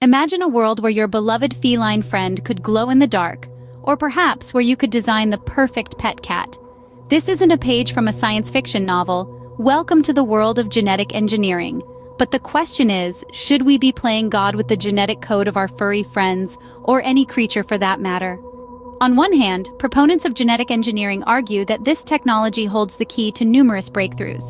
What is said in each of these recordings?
Imagine a world where your beloved feline friend could glow in the dark, or perhaps where you could design the perfect pet cat. This isn't a page from a science fiction novel. Welcome to the world of genetic engineering. But the question is, should we be playing God with the genetic code of our furry friends, or any creature for that matter? On one hand, proponents of genetic engineering argue that this technology holds the key to numerous breakthroughs.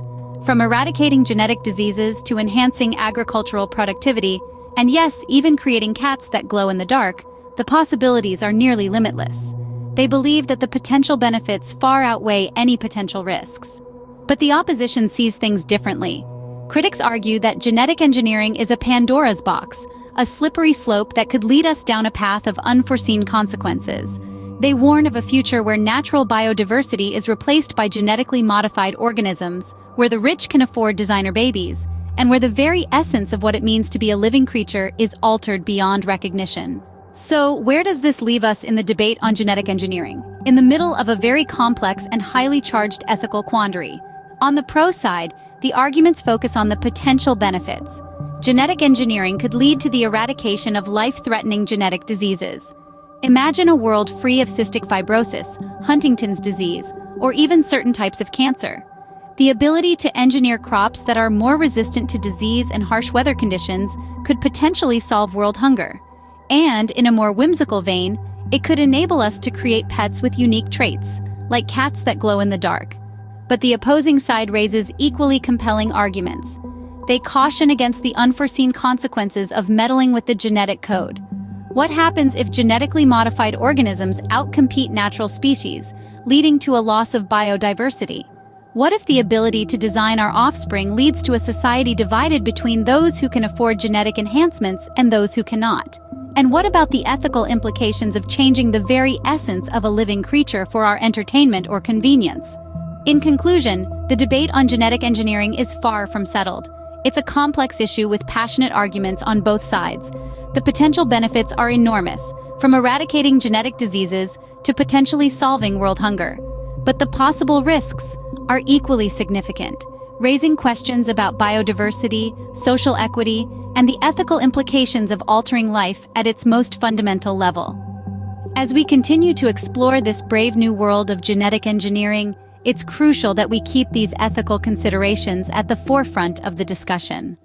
From eradicating genetic diseases to enhancing agricultural productivity, and yes, even creating cats that glow in the dark, the possibilities are nearly limitless. They believe that the potential benefits far outweigh any potential risks. But the opposition sees things differently. Critics argue that genetic engineering is a Pandora's box, a slippery slope that could lead us down a path of unforeseen consequences. They warn of a future where natural biodiversity is replaced by genetically modified organisms, where the rich can afford designer babies, and where the very essence of what it means to be a living creature is altered beyond recognition. So, where does this leave us in the debate on genetic engineering? In the middle of a very complex and highly charged ethical quandary. On the pro side, the arguments focus on the potential benefits. Genetic engineering could lead to the eradication of life-threatening genetic diseases. Imagine a world free of cystic fibrosis, Huntington's disease, or even certain types of cancer. The ability to engineer crops that are more resistant to disease and harsh weather conditions could potentially solve world hunger. And, in a more whimsical vein, it could enable us to create pets with unique traits, like cats that glow in the dark. But the opposing side raises equally compelling arguments. They caution against the unforeseen consequences of meddling with the genetic code. What happens if genetically modified organisms outcompete natural species, leading to a loss of biodiversity? What if the ability to design our offspring leads to a society divided between those who can afford genetic enhancements and those who cannot? And what about the ethical implications of changing the very essence of a living creature for our entertainment or convenience? In conclusion, the debate on genetic engineering is far from settled. It's a complex issue with passionate arguments on both sides. The potential benefits are enormous, from eradicating genetic diseases to potentially solving world hunger. But the possible risks are equally significant, raising questions about biodiversity, social equity, and the ethical implications of altering life at its most fundamental level. As we continue to explore this brave new world of genetic engineering, it's crucial that we keep these ethical considerations at the forefront of the discussion.